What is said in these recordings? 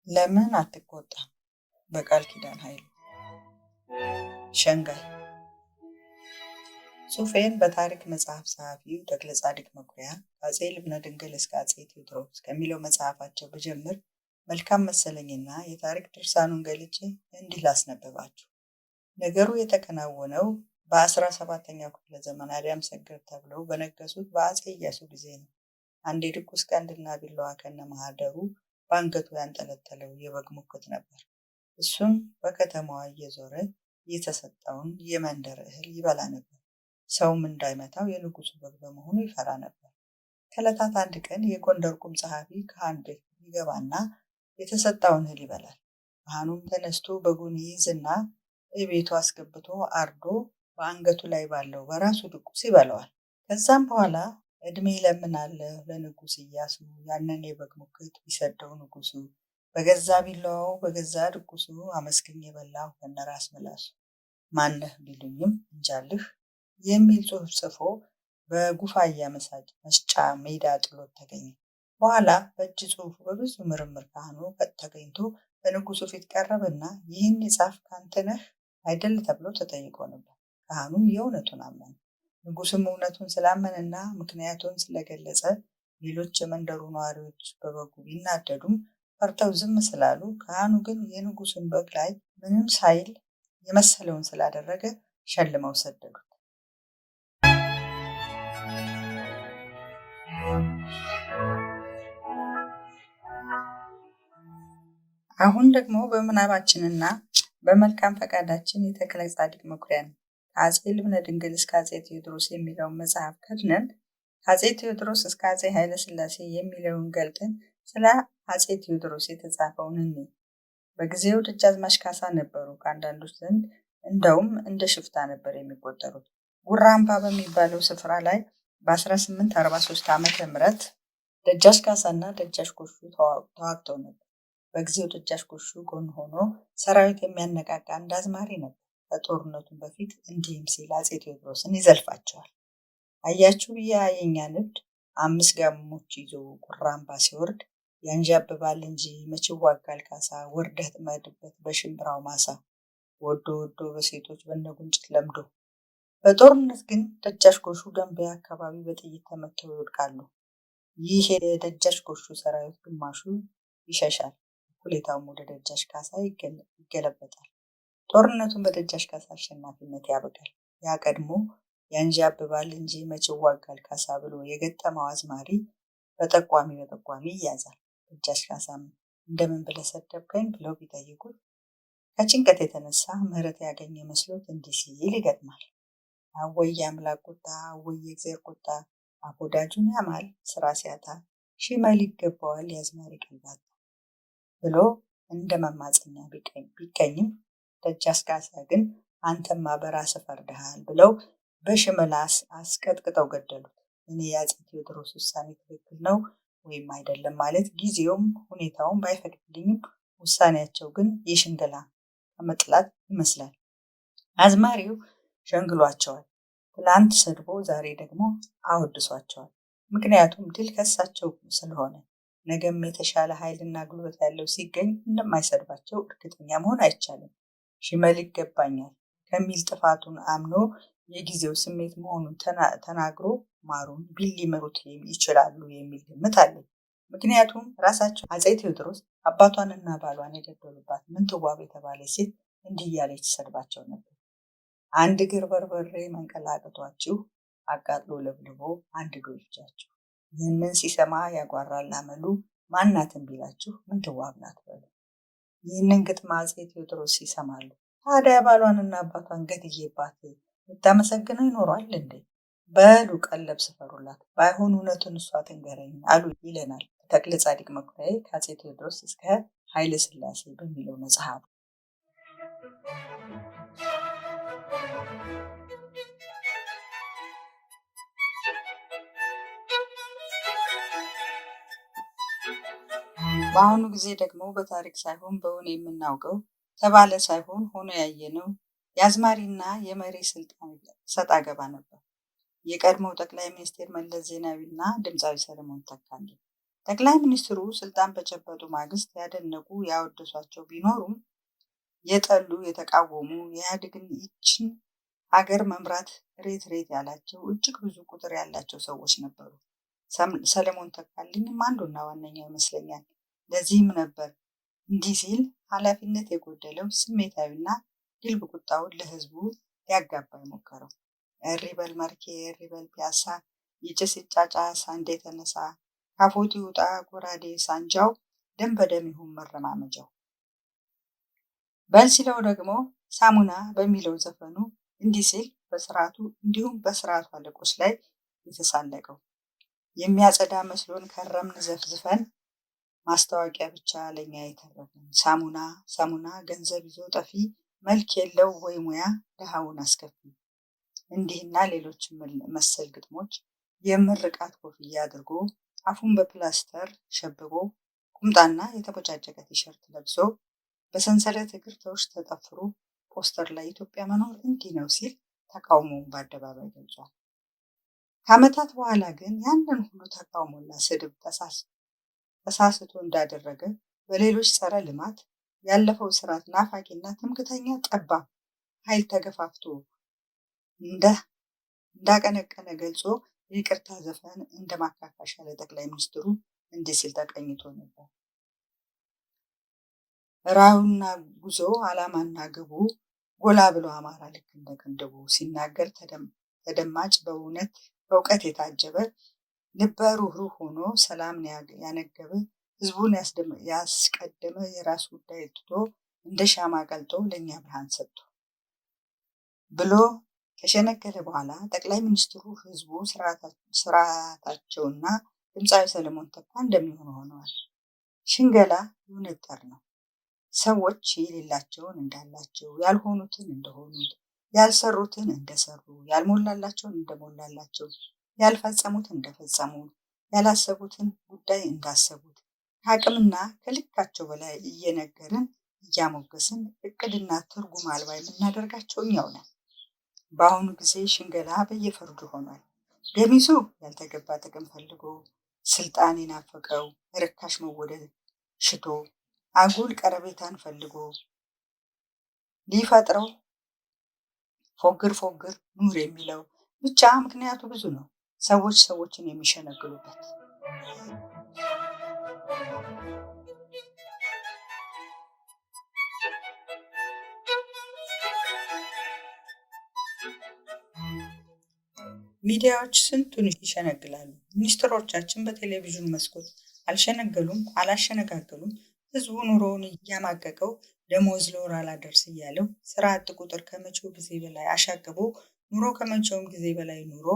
ለምን አትቆጣም? በቃል ኪዳን ኃይሉ። ሸንጋይ ጽሑፌን በታሪክ መጽሐፍ ጸሐፊው ተክለጻድቅ መኩሪያ ከአፄ ልብነ ድንግል እስከ አፄ ቴዎድሮስ ከሚለው መጽሐፋቸው ብጀምር መልካም መሰለኝና የታሪክ ድርሳኑን ገልጬ እንዲህ ላስነበባችሁ። ነገሩ የተከናወነው በ17ኛው ክፍለ ዘመን አዲያም ሰገድ ተብለው በነገሱት በአፄ ኢያሱ ጊዜ ነው። አንድ የድቁስ ቀንድና ቢላዋ ከነ ማህደሩ በአንገቱ ያንጠለጠለው የበግ ሙክት ነበር። እሱም በከተማዋ እየዞረ የተሰጠውን የመንደር እህል ይበላ ነበር። ሰውም እንዳይመታው የንጉሱ በግ በመሆኑ ይፈራ ነበር። ከዕለታት አንድ ቀን የጎንደር ቁም ጸሐፊ ካህን ቤት ይገባና የተሰጠውን እህል ይበላል። ካህኑም ተነስቶ በጉን ይይዝና ቤቱ አስገብቶ አርዶ በአንገቱ ላይ ባለው በራሱ ድቁስ ይበላዋል። ከዛም በኋላ እድሜ ለምናለሁ ለንጉስ ኢያሱ ያንን የበግ ሙክት ቢሰደው ንጉሱ በገዛ ቢላዋው በገዛ ድቁሱ አመስግኜ የበላሁ ከነራስ ምላሱ ማነህ ቢሉኝም እንጃልህ የሚል ጽሑፍ ጽፎ በጉፋያ መስጫ ሜዳ ጥሎት ተገኘ። በኋላ በእጅ ጽሑፉ በብዙ ምርምር ካህኑ ተገኝቶ በንጉሱ ፊት ቀረበና ይህን የጻፍክ አንተ ነህ አይደል ተብሎ ተጠይቆ ነበር። ካህኑም የእውነቱን አመነ። ንጉሱም እውነቱን ስላመነና ምክንያቱን ስለገለጸ ሌሎች የመንደሩ ነዋሪዎች በበጉ ቢናደዱም ፈርተው ዝም ስላሉ፣ ካህኑ ግን የንጉሱን በግ ላይ ምንም ሳይል የመሰለውን ስላደረገ ሸልመው ሰደዱት። አሁን ደግሞ በምናባችንና በመልካም ፈቃዳችን የተክለጻድቅ መኩሪያን ከአፄ ልብነ ድንግል እስከ አፄ ቴዎድሮስ የሚለውን መጽሐፍ ከድነን ከአፄ ቴዎድሮስ እስከ አፄ ኃይለ ሥላሴ የሚለውን ገልጠን ስለ አፄ ቴዎድሮስ የተጻፈውን እንይ። በጊዜው ደጃዝማች ካሳ ነበሩ። ከአንዳንዶች ዘንድ እንደውም እንደ ሽፍታ ነበር የሚቆጠሩት። ጉራምባ በሚባለው ስፍራ ላይ በ1843 ዓ.ም ደጃች ካሳና ደጃች ጎሹ ተዋግተው ነበር። በጊዜው ደጃች ጎሹ ጎን ሆኖ ሰራዊት የሚያነቃቃ አንድ አዝማሪ ነበር። ከጦርነቱም በፊት እንዲህም ሲል አፄ ቴዎድሮስን ይዘልፋቸዋል። አያችሁ ብያ የኛ ንግድ 5 ጋሞች ይዞ ጉራምባ ሲወርድ ያንዣብባል እንጂ መች ይዋጋል ካሳ፣ ወርደህ ጥመድበት በሽምብራው ማሳ፣ ወዶ ወዶ በሴቶች በነጉንጭት ለምዶ። በጦርነት ግን ደጃች ጎሹ ደንበያ አካባቢ በጥይት ተመተው ይወድቃሉ። ይህ የደጃች ጎሹ ሰራዊት ግማሹ ይሸሻል፣ እኩሌታውም ወደ ደጃች ካሳ ይገለበጣል። ጦርነቱን በደጃች ካሳ አሸናፊነት ያበቃል። ያ ቀድሞ ያንዣብባል እንጂ መች ይዋጋል ካሳ ብሎ የገጠመው አዝማሪ በጠቋሚ ይያዛል። ደጃች ካሳም እንደምን ብለህ ሰደብከኝ ብለው ቢጠይቁት ከጭንቀት የተነሳ ምህረት ያገኘ መስሎት እንዲህ ሲል ይገጥማል። አወይ የአምላክ ቁጣ፣ አወይ የእግዚአብሔር ቁጣ፣ አፍ ወዳጁን ያማል ስራ ሲያጣ፣ ሺመል ይገባዋል የአዝማሪ ቀልባታ ብሎ እንደ መማፀኛ ቢቀኝም ደጃች ካሳ ግን አንተማ በራስህ ፈርደሃል ብለው በሽመላ አስቀጥቅጠው ገደሉት። እኔ የአፄ ቴዎድሮስ ውሳኔ ትክክል ነው ወይም አይደለም ማለት ጊዜውም ሁኔታውን ባይፈቅድልኝም ውሳኔያቸው ግን የሽንገላ ከመጥላት ይመስላል። አዝማሪው ሸንግሏቸዋል። ትላንት ሰድቦ ዛሬ ደግሞ አወድሷቸዋል። ምክንያቱም ድል ከሳቸው ስለሆነ ነገም የተሻለ ኃይልና ጉልበት ያለው ሲገኝ እንደማይሰድባቸው እርግጠኛ መሆን አይቻልም። ሽመል ይገባኛል ከሚል ጥፋቱን አምኖ የጊዜው ስሜት መሆኑን ተናግሮ ማሩን ቢል ሊመሩት ይችላሉ የሚል ግምት አለኝ። ምክንያቱም ራሳቸው አፄ ቴዎድሮስ አባቷንና ባሏን የገደሉባት ምንትዋብ የተባለች ሴት እንዲህ እያለች ትሰድባቸው ነበር። አንድ እግር በርበሬ መንቀላቅቷችሁ አቃጥሎ ለብልቦ አንድዶ ይፍጃችሁ። ይህንን ሲሰማ ያጓራል አመሉ፣ ማናትን ቢላችሁ ምንትዋብ ናት በሉ። ይህንን ግጥም አፄ ቴዎድሮስ ይሰማሉ። ታዲያ ባሏንና አባቷን ገድዬባት ልታመሰግነው ይኖሯል እንዴ? በሉ ቀለብ ስፈሩላት፣ ባይሆን እውነቱን እሷ ትንገረኝ አሉ ይለናል ተክለጻድቅ መኩሪያ ከአፄ ቴዎድሮስ እስከ ኃይለ ሥላሴ በሚለው መጽሐፍ። በአሁኑ ጊዜ ደግሞ በታሪክ ሳይሆን በእውን የምናውቀው ተባለ ሳይሆን ሆኖ ያየነው የአዝማሪና የመሪ ስልጣን ሰጣ ገባ ነበር። የቀድሞው ጠቅላይ ሚኒስትር መለስ ዜናዊና ድምፃዊ ሰለሞን ተካልኝ ጠቅላይ ሚኒስትሩ ስልጣን በጨበጡ ማግስት ያደነቁ ያወደሷቸው ቢኖሩም የጠሉ የተቃወሙ ኢህአዴግን ይችን ሀገር መምራት ሬት ያላቸው እጅግ ብዙ ቁጥር ያላቸው ሰዎች ነበሩ። ሰለሞን ተካልኝም አንዱና ዋነኛው ይመስለኛል። ለዚህም ነበር እንዲህ ሲል ኃላፊነት የጎደለው ስሜታዊና ግልብ ቁጣውን ለህዝቡ ሊያጋባ የሞከረው። እሪ በል መርኬ፣ እሪ በል ፒያሳ፣ ይጭስ ይጫጫስ አንዴ ተነሳ፣ ካፎት ይውጣ ጎራዴ ሳንጃው፣ ደም በደም ይሁን መረማመጃው። በል ሲለው ደግሞ ሳሙና በሚለው ዘፈኑ እንዲህ ሲል በስርዓቱ እንዲሁም በስርዓቱ አለቆች ላይ የተሳለቀው። የሚያጸዳ መስሎን ከረምን ዘፍዝፈን፣ ማስታወቂያ ብቻ ለኛ የተረፈን፣ ሳሙና ሳሙና ገንዘብ ይዞ ጠፊ፣ መልክ የለው ወይ ሙያ ድሃውን አስከፊ። እንዲህና ሌሎች መሰል ግጥሞች የምርቃት ኮፍያ አድርጎ አፉን በፕላስተር ሸብቦ ቁምጣና የተቦጫጨቀ ቲሸርት ለብሶ በሰንሰለት እግር ተውሽ ተጠፍሮ ፖስተር ላይ ኢትዮጵያ መኖር እንዲህ ነው ሲል ተቃውሞውን በአደባባይ ገልጿል። ከዓመታት በኋላ ግን ያንን ሁሉ ተቃውሞና ስድብ ተሳስቶ እንዳደረገ በሌሎች ጸረ ልማት ያለፈው ስርዓት ናፋቂና ትምክተኛ ጠባብ ኃይል ተገፋፍቶ እንዳቀነቀነ ገልጾ የይቅርታ ዘፈን እንደ ማካካሻ ለጠቅላይ ሚኒስትሩ እንዲህ ሲል ተቀኝቶ ነበር። ራዕዩና ጉዞ ዓላማና ግቡ ጎላ ብሎ አማራ ልክ እንደ ቅንድቡ ሲናገር ተደማጭ በእውቀት የታጀበ ልበ ሩህሩህ ሆኖ ሰላምን ያነገበ ህዝቡን ያስቀደመ የራስ ጉዳይ ትቶ እንደ ሻማ ቀልጦ ለእኛ ብርሃን ሰጥቶ ብሎ ከሸነገለ በኋላ ጠቅላይ ሚኒስትሩ ህዝቡ ስርዓታቸውና ድምፃዊ ሰለሞን ተካ እንደሚሆኑ ሆነዋል። ሽንገላ የእውነት ጠር ነው። ሰዎች የሌላቸውን እንዳላቸው፣ ያልሆኑትን እንደሆኑት፣ ያልሰሩትን እንደሰሩ፣ ያልሞላላቸውን እንደሞላላቸው፣ ያልፈጸሙት እንደፈጸሙ፣ ያላሰቡትን ጉዳይ እንዳሰቡት ከአቅምና ከልካቸው በላይ እየነገርን እያሞገስን እቅድና ትርጉም አልባ የምናደርጋቸው እኛው ነን። በአሁኑ ጊዜ ሽንገላ በየፈርዱ ሆኗል። ገሚሱ ያልተገባ ጥቅም ፈልጎ ስልጣን የናፈቀው ርካሽ መወደድ ሽቶ አጉል ቀረቤታን ፈልጎ ሊፈጥረው ፎግር ኑር የሚለው ብቻ ምክንያቱ ብዙ ነው። ሰዎችን የሚሸነግሉበት ሚዲያዎች ስንቱን ይሸነግላሉ። ሚኒስትሮቻችን በቴሌቪዥን መስኮት አልሸነገሉም፣ አላሸነጋገሉም። ህዝቡ ኑሮውን እያማቀቀው ደሞዝ ለወር አላደርስ እያለው ስራ አጥ ቁጥር ከመቼው ጊዜ በላይ አሻቅቦ ኑሮ ከመቼውም ጊዜ በላይ ኑሮ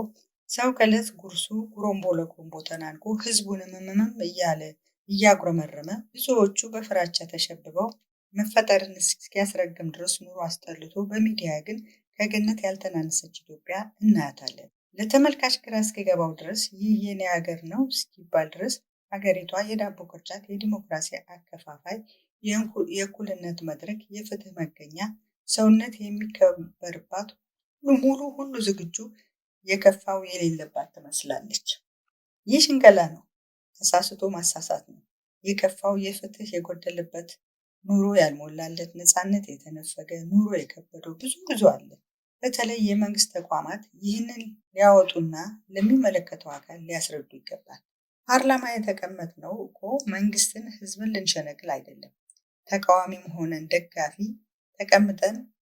ሰው ከዕለት ጉርሱ ጉሮምቦ ለጉሮምቦ ተናንቆ ህዝቡንም ምምም እያለ እያጉረመረመ ብዙዎቹ በፍራቻ ተሸብበው መፈጠርን እስኪያስረግም ድረስ ኑሮ አስጠልቶ በሚዲያ ግን ከገነት ያልተናነሰች ኢትዮጵያ እናያታለን። ለተመልካች ግራ እስኪገባው ድረስ ይህ የኔ ሀገር ነው እስኪባል ድረስ ሀገሪቷ የዳቦ ቅርጫት፣ የዲሞክራሲ አከፋፋይ፣ የእኩልነት መድረክ፣ የፍትህ መገኛ፣ ሰውነት የሚከበርባት ሁሉ ዝግጁ የከፋው የሌለባት ትመስላለች። ይህ ሽንገላ ነው። ተሳስቶ ማሳሳት ነው። የከፋው የፍትህ የጎደለበት ኑሮ ያልሞላለት፣ ነፃነት የተነፈገ ኑሮ የከበደው ብዙ አለ። በተለይ የመንግስት ተቋማት ይህንን ሊያወጡና ለሚመለከተው አካል ሊያስረዱ ይገባል። ፓርላማ የተቀመጥነው እኮ መንግስትን ህዝብን ልንሸነግል አይደለም። ተቃዋሚም ሆነን ደጋፊ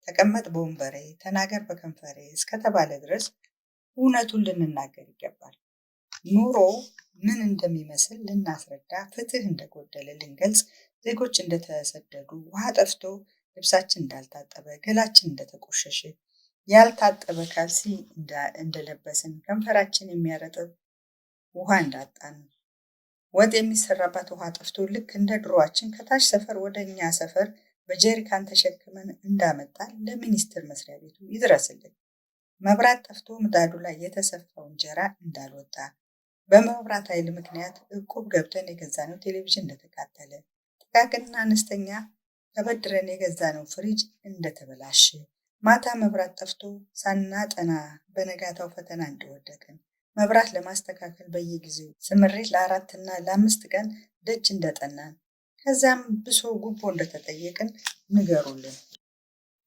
ተቀመጥ በወንበሬ ተናገር በከንፈሬ እስከተባለ ድረስ እውነቱን ልንናገር ይገባል። ኑሮ ምን እንደሚመስል ልናስረዳ፣ ፍትህ እንደጎደለ ልንገልጽ፣ ዜጎች እንደተሰደዱ፣ ውሃ ጠፍቶ ልብሳችን እንዳልታጠበ፣ ገላችን እንደተቆሸሸ፣ ያልታጠበ ካልሲ እንደለበስን፣ ከንፈራችን የሚያረጥብ ውሃ እንዳጣን፣ ወጥ የሚሰራባት ውሃ ጠፍቶ ልክ እንደ ድሮዋችን ከታች ሰፈር ወደ እኛ ሰፈር በጀሪካን ተሸክመን እንዳመጣን ለሚኒስቴር መስሪያ ቤቱ ይድረስልን። መብራት ጠፍቶ ምጣዱ ላይ የተሰፋው እንጀራ እንዳልወጣ፣ በመብራት ኃይል ምክንያት እቁብ ገብተን የገዛነው ቴሌቪዥን እንደተቃጠለ፣ ጥቃቅንና አነስተኛ ተበድረን የገዛነው ፍሪጅ እንደተበላሸ፣ ማታ መብራት ጠፍቶ ሳናጠና በነጋታው ፈተና እንደወደቅን፣ መብራት ለማስተካከል በየጊዜው ስምሪት ለ4 እና ለ5 ቀን ደጅ እንደጠናን ከዛም ብሶ ጉቦ እንደተጠየቅን ንገሩልን።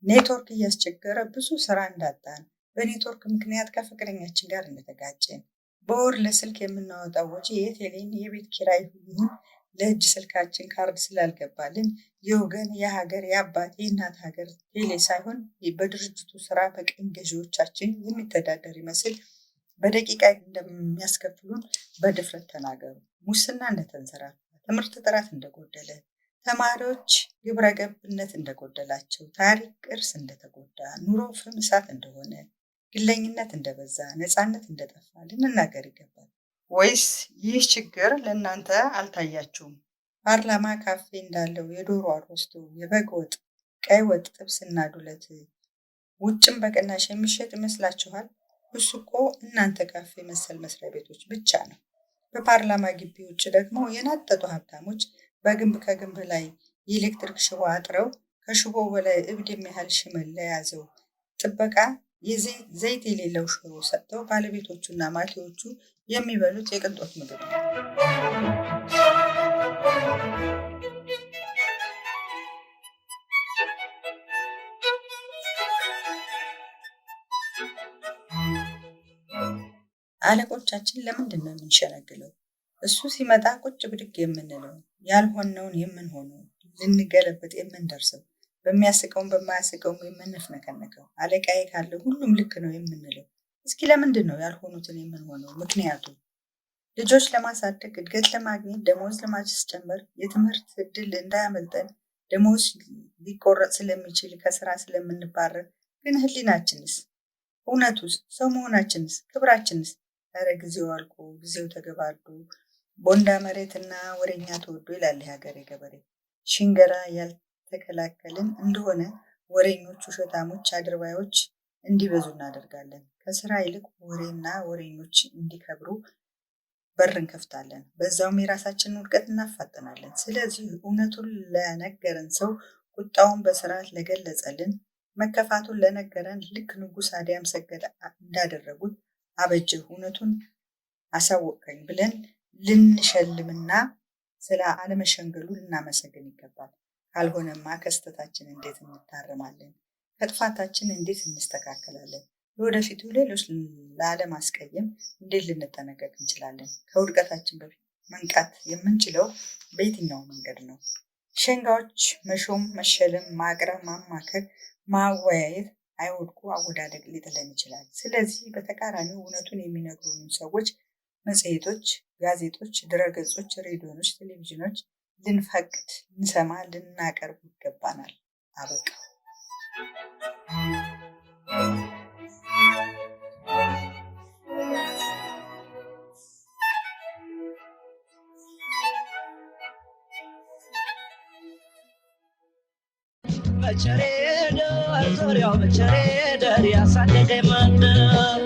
ኔትወርክ እያስቸገረ ብዙ ስራ እንዳጣን፣ በኔትወርክ ምክንያት ከፍቅረኛችን ጋር እንደተጋጨን፣ በወር ለስልክ የምናወጣው ወጪ የቴሌን የቤት ኪራይ ይሁን ለእጅ ስልካችን ካርድ ስላልገባልን የወገን የሀገር የአባት የእናት ሀገር ቴሌ ሳይሆን በድርጅቱ ስራ በቀኝ ገዢዎቻችን የሚተዳደር ይመስል በደቂቃ እንደሚያስከፍሉን በድፍረት ተናገሩ። ሙስና እንደተንሰራፋ፣ ትምህርት ጥራት እንደጎደለ፣ ተማሪዎች ግብረ ገብነት እንደጎደላቸው፣ ታሪክ ቅርስ እንደተጎዳ፣ ኑሮ ፍም እሳት እንደሆነ፣ ግለኝነት እንደበዛ፣ ነፃነት እንደጠፋ ልንናገር ይገባል። ወይስ ይህ ችግር ለእናንተ አልታያችሁም? ፓርላማ ካፌ እንዳለው የዶሮ አሮስቶ፣ የበግ ወጥ፣ ቀይ ወጥ፣ ጥብስና ዱለት ውጭም በቅናሽ የሚሸጥ ይመስላችኋል? እሱ እኮ እናንተ ካፌ መሰል መስሪያ ቤቶች ብቻ ነው። በፓርላማ ግቢ ውጭ ደግሞ የናጠጡ ሀብታሞች በግንብ ከግንብ ላይ የኤሌክትሪክ ሽቦ አጥረው ከሽቦ በላይ እብድ የሚያህል ሽመል ለያዘው ጥበቃ ዘይት የሌለው ሽሮ ሰጥተው ባለቤቶቹና ማቴዎቹ የሚበሉት የቅንጦት ምግብ ነው። አለቆቻችን ለምንድን ነው የምንሸነግለው? እሱ ሲመጣ ቁጭ ብድግ የምንለው፣ ያልሆነውን የምንሆነው፣ ልንገለበጥ የምንደርሰው፣ በሚያስቀውም በማያስቀውም የምንፍነከነከው፣ አለቃዬ ካለ ሁሉም ልክ ነው የምንለው። እስኪ ለምንድን ነው ያልሆኑትን የምንሆነው? ምክንያቱ ልጆች ለማሳደግ፣ እድገት ለማግኘት፣ ደሞዝ ለማስጨመር፣ የትምህርት እድል እንዳያመልጠን፣ ደሞዝ ሊቆረጥ ስለሚችል ከስራ ስለምንባረር። ግን ህሊናችንስ? እውነቱስ? ሰው መሆናችንስ? ክብራችንስ? ኧረ ጊዜው አልቆ ጊዜው ተገባዶ ቦንዳ መሬትና ወሬኛ ተወዶ ይላል የሀገሬ ገበሬ። ሽንገራ ያልተከላከልን እንደሆነ ወሬኞች፣ ውሸታሞች፣ አድርባዮች እንዲበዙ እናደርጋለን። ከስራ ይልቅ ወሬና ወሬኞች እንዲከብሩ በር እንከፍታለን። በዛውም የራሳችንን ውድቀት እናፋጠናለን። ስለዚህ እውነቱን ለነገረን ሰው፣ ቁጣውን በስርዓት ለገለጸልን፣ መከፋቱን ለነገረን ልክ ንጉሥ አዲያም ሰገድ እንዳደረጉት አበጀህ እውነቱን አሳወቀኝ ብለን ልንሸልምና ስለ አለመሸንገሉ ልናመሰግን ይገባል። ካልሆነማ ከስተታችን እንዴት እንታረማለን? ከጥፋታችን እንዴት እንስተካከላለን? ለወደፊቱ ሌሎች ላለማስቀየም እንዴት ልንጠነቀቅ እንችላለን? ከውድቀታችን በፊት መንቃት የምንችለው በየትኛው መንገድ ነው? ሸንጋዮች መሾም፣ መሸለም፣ ማቅረብ፣ ማማከር፣ ማወያየት አይወድቁ አወዳደቅ ሊጥለን ይችላል። ስለዚህ በተቃራኒው እውነቱን የሚነግሩን ሰዎች፣ መጽሔቶች፣ ጋዜጦች፣ ድረገጾች፣ ሬዲዮኖች፣ ቴሌቪዥኖች ልንፈቅድ፣ ልንሰማ፣ ልናቀርብ ይገባናል። አበቃ። መቸሬ ዙሪያው መቸሬ ደር ያሳደገኝ መንደር